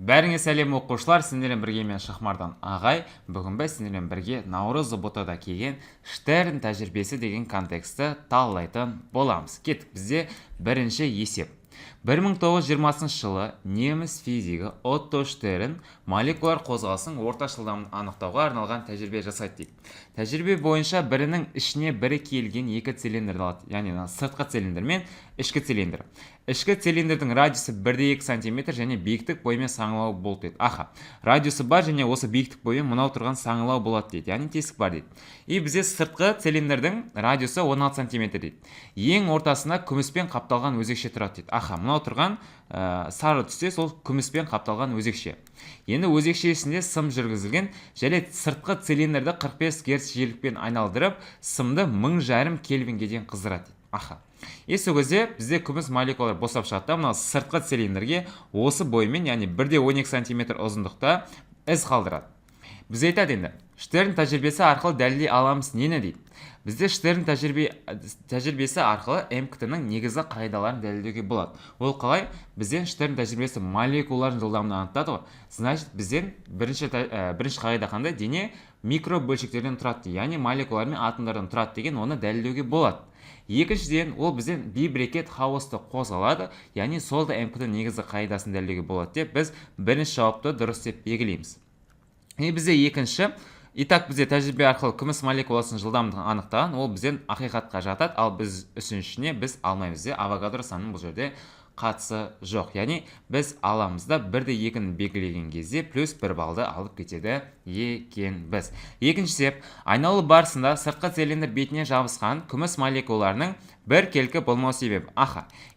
Бәріңе сәлем оқушылар, сендермен бірге мен Шахмардан ағай. Бүгін біз сендермен бірге Наурыз ұбт-да келген Штерн тәжірибесі деген контексті талдайтын боламыз. Кеттік, бізде бірінші есеп. 1920 жылы неміс физигі Отто Штерн молекулар қозғалысының орта жылдамын анықтауға арналған тәжірибе жасайды дейді. Тәжірибе бойынша бірінің ішіне бірі келген екі цилиндрді алады, яғни сыртқы цилиндр мен ішкі цилиндр. Ішкі цилиндрдің радиусы 1,2 см және биіктік бойымен саңылау болды дейді. Радиусы бар және осы биіктік бойымен мынау тұрған саңылау болады дейді, яғни тесік бар дейді. И бізде сыртқы цилиндрдің радиусы 16 см дейді. Ең ортасында күміспен қапталған өзекше тұрады дейді. Мынау тұрған сары түсте сол күміспен қапталған өзекше. Енді өзекшесінде сым жүргізілген, және сыртқы цилиндрді 45 Гц жиілікпен айналдырып, сымды 1000 кельвинге дейін қыздырады. Сол кезде бізде күміс молекулалар босап шығады. Мынау сыртқы цилиндрге осы боймен, яғни 1,12 см ұзындықта із қалдырады. Біз айтады енді, Штерн тәжірибесі арқылы дәлелдей аламыз нені дейді. Бізде Штерн тәжірибесі арқылы МКТ-ның негізгі қағидаларын дәлелдеуге болады. Ол қалай? Бізден Штерн тәжірибесі молекулалардың жылдамдығын анықтады ғой. Значит, бізден бірінші қағида қандай? Дене микро бөлшектерден тұрады, яғни молекулалар мен атомдардан тұрады деген оны дәлелдеуге болады. Екіншіден, ол бізден бибрекет хаосты қозғалады, яғни сол да МКТ-ның негізгі қағидасын дәлелдеуге болады деп біз бірінші жауапты дұрыс деп белгілейміз. Бізде екінші, бізде тәжірибе арқылы күміс молекуласының жылдамдығын анықтаған, ол бізден ақиқатқа жатады, ал біз үшіншісіне біз алмаймыз. Авогадро санының бұл жерде қатысы жоқ. Яғни біз аламызда 1,2-ні белгілеген кезде плюс 1 балды алып кетеді екенбіз. Екінші сеп, айналу барысында сыртқы цилиндр бетіне жабысқан күміс молекулаларының біркелкі болмау себебі.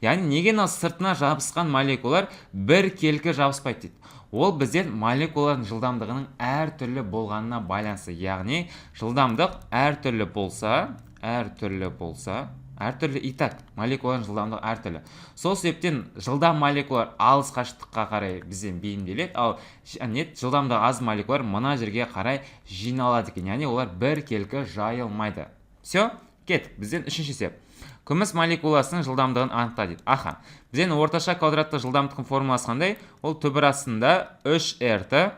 Яғни неге сыртына жабысқан молекулалар біркелкі жабыспайды дейді. Ол бізден молекулалардың жылдамдығының әртүрлі болғанына байланысты. Яғни жылдамдық әртүрлі болса, молекулалардың жылдамдығы әртүрлі. Сол себептен жылдам молекулалар алыс қашықтыққа қарай бізден бейімделеді, ал жылдамдығы аз молекулалар мына жерге қарай жиналады екен. Яғни олар біркелкі жайылмайды. Кеттік, бізден үшінші сеп. Күміс молекуласының жылдамдығын анықта дейді. Бізден орташа квадратты жылдамдықтың формуласы қандай? Ол түбір астында 3R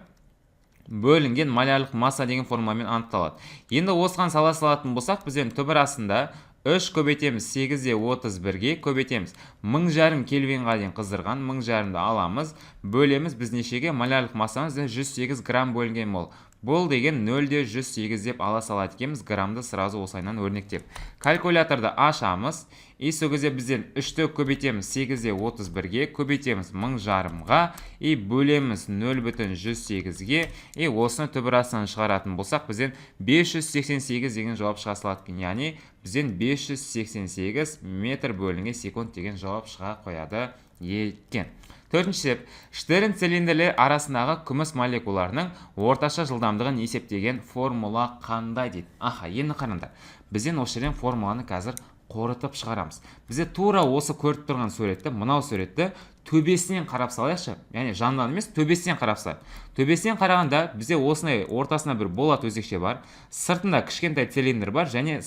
бөлінген молярлық масса деген формуламен анықталады. Енді осыған салатын болсақ, бізден түбір астында 3 көбейтеміз 8-31-ге көбейтеміз 1000 кельвинға дейін қыздырған 1000-ді аламыз, бөлеміз біз нешеге? Молярлық массамыз 108 грамм бөлінген мол. Бұл деген 0,108 деп ала салады екенбіз, граммды сразу осайынан өрнектеп. Калькуляторды ашамыз, сол кезде бізден 3-ті көбейтеміз 8-31-ге, көбейтеміз 1000-ға, бөлеміз 0,108-ге, осыны түбір астынан шығаратын болсақ, бізден 588 деген жауап шыға салады екен. Яғни бізден 588 метр бөлінген секунд деген жауап шыға қояды екен. Төртінші сеп, Штерн цилиндрлер арасындағы күміс молекулаларының орташа жылдамдығын есептеген формула қандай дейді. Енді қараңдар. Бізден осы жерден формуланы қазір қорытып шығарамыз. Бізде тура осы көріп тұрған суретті, мынау суретті төбесінен қарап салайықшы. Яғни жанынан емес, төбесінен қарап салайық. Төбесінен қарағанда бізде осындай ортасына бір болат өзекше бар, сыртында кішкентай цилиндр бар және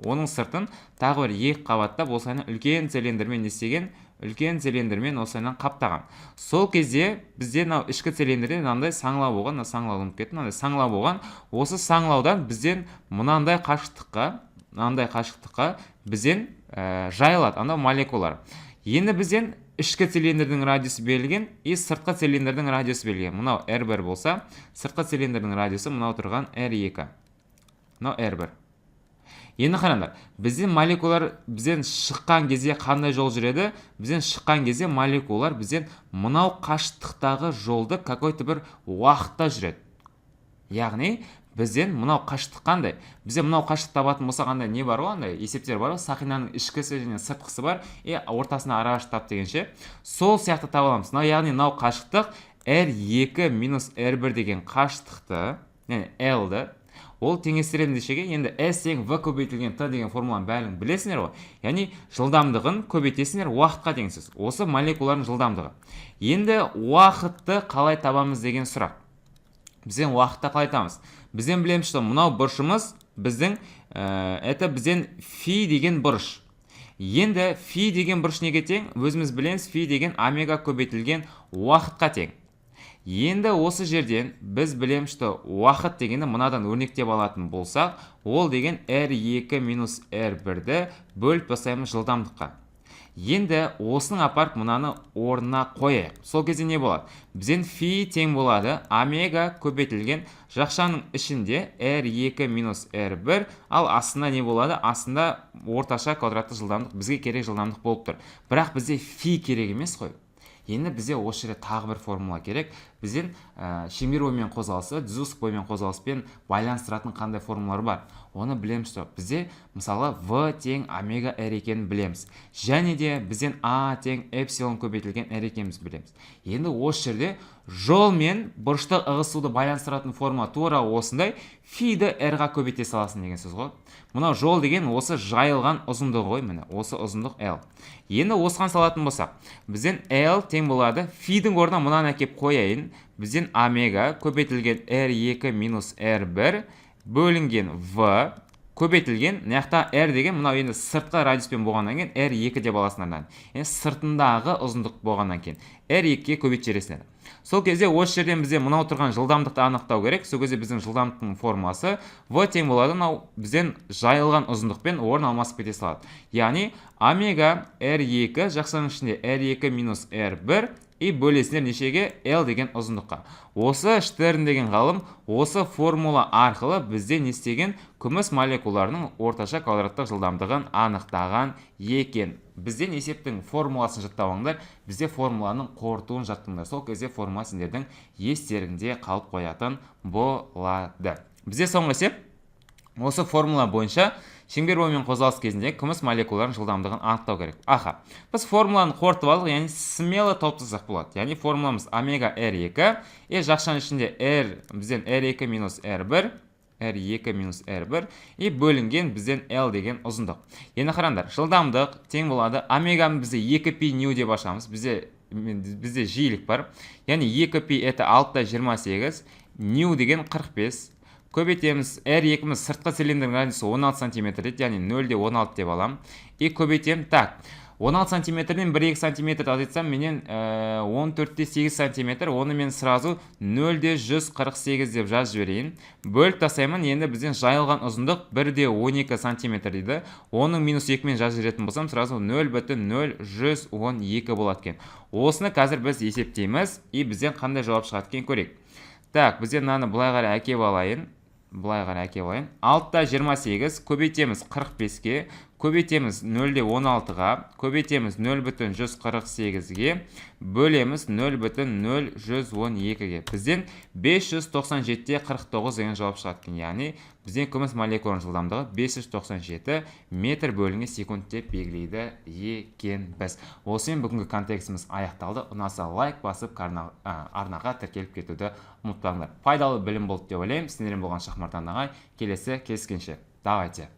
оның сыртын тағы бір екі қабаттап осыны үлкен цилиндрмен үлкен цилиндрмен осыны қаптаған. Сол кезде бізде ішкі цилиндрде мынандай саңылау болған, саңылау болған. Осы саңылаудан бізден мынандай қашықтыққа бізден жайылады ана молекулалар. Енді бізден ішкі цилиндрдің радиусы берілген, сыртқы цилиндрдің радиусы берілген. Мынау R1 болса, сыртқы цилиндрдің радиусы мынау тұрған R2. Мынау R1. Енді қараңдар, бізден молекулалар бізден шыққан кезде қандай жол жүреді? Бізден шыққан кезде молекулалар бізден мынау қашықтықтағы жолды какой-то бір уақытта жүреді. Яғни бізден мынау қашықтық қандай? Бізде мынау қашықтық табатын болса қандай не бар ғой? Андай есептер бар ғой? Сақинаның ішкісі және сыртқысы бар, ортасына арақашықтық тап дегенше, сол сияқты таба аламыз. Яғни мынау қашықтық R2 минус R1 деген қашықтықты, яғни L-ді ол теңестіреміз нешеге? Енді S тең V көбейтілген T деген формуланы бәрін білесіңдер ғой. Яғни жылдамдығын көбейтесіңдер уақытқа деген сөз. Осы молекулалардың жылдамдығы. Енді уақытты қалай табамыз деген сұрақ. Бізден уақытты қалай табамыз? Бізден білеміз, что мынау бұрышымыз бізден фи деген бұрыш. Енді фи деген бұрыш неге тең? Өзіміз білеміз, фи деген омега көбейтілген уақытқа тең. Енді осы жерден біз білеміз, что уақыт дегенді мынадан өрнектеп алатын болсақ, ол деген R2 минус R1-ді бөліп тастаймыз жылдамдыққа. Енді осының апарып мынаны орнына қояйық. Сол кезде не болады? Бізден фи тең болады омега көбейтілген жақшаның ішінде R2 минус R1, ал астында не болады? Астында орташа квадратты жылдамдық бізге керек жылдамдық болып тұр. Бірақ бізде фи керек емес қой. Енді бізде осы жерде тағы бір формула керек. Бізден шеңбер бойымен қозғалысы, жүзу бойымен қозғалыспен байланыстыратын қандай формулалар бар? Оны білеміз. Бізде мысалы v тең омега r екенін білеміз. Және де бізден a тең эпсилон көбейтілген r екенін білеміз. Енді осы жерде жол мен бұрышты ығысуды байланыстыратын формула тура осындай, фиді r-ға көбейте саласың деген сөз ғой. Мынау жол деген осы жайылған ұзындығы ғой, міне осы ұзындық l. Енді осыған салатын болсақ, бізден l тең болады, фидің орнына мынаны әкеп қояйын. Бізден омега көбейтілген r2 минус r1 бөлінген v көбейтілген, наяқта r деген мынау енді сыртқы радиуспен болғаннан кейін r2 деп аласыңдар. Енді сыртындағы ұзындық болғаннан кейін r2-ге көбейт жересіңдер. Сол кезде осы жерден бізде мынау тұрған жылдамдықты анықтау керек. Сол кезде біздің жылдамдықтың формуласы v тең болады, мынау бізден жайылған ұзындықпен орын алмасып кете салады. Яғни омега r2 жақшаның ішінде r2 минус r1 и бөлесіңдер нешеге? L деген ұзындыққа. Осы Штерн деген ғалым осы формула арқылы бізде не істеген? Күміс молекулаларының орташа квадраттық жылдамдығын анықтаған екен. Бізден есептің формуласын жаттап бізде формуланың қорытуын жаттыңдар. Сол кезде формула сендердің естеріңде қалып қоятын болады. Бізде соңғы есеп осы формула бойынша шеңбер бойымен қозғалыс кезінде күміс молекулаларының жылдамдығын анықтау керек. Біз формуланы қорытып алдық, яғни смело топтасақ болады. Яғни формуламыз омега r2, жақшаның ішінде r бізден r2 минус r1, r2 минус r1 и бөлінген бізден l деген ұзындық. Енді қараңдар, жылдамдық тең болады, омеганы бізде 2π нью деп ашамыз. Бізде жиілік бар. Яғни 2π это 6/28, нью деген 45. Көбейтеміз, R2-міз сыртқы цилиндрдің радиусы 16 см дейді, яғни 0,16 деп алам. И көбейтем, так, 16 см-ден 1-2 см азайтсам, менен 14,8 см, оны мен сразу 0,148 деп жазып жіберейін. Бөліп тастаймын, енді бізден жайылған ұзындық 1,12 см дейді. Оның минус 2-мен жазып жіберетін болсам, сразу 0,0112 болады екен. Осыны қазір біз есептейміз, и бізден қандай жауап шығады екен көрейік. Так, бізден мынаны былай қарай әкеп алайын. 6/28 көбейтеміз 45-ге, көбейтеміз 0,16-ға, көбейтеміз 0,148-ге, бөлеміз 0,0112-ге. Бізден 597-те 49 деген жауап шығады. Яғни бізден күміс молекуланың жылдамдығы 597 метр бөлінген секунд деп белгілейді екен біз. Осымен бүгінгі контекстіміз аяқталды. Ұнаса лайк басып арнаға тіркеліп кетуді ұмытпаңдар. Пайдалы білім болды деп ойлаймын. Сіздермен болған Шахмардан ағай. Келесі кездескенше. Давайте.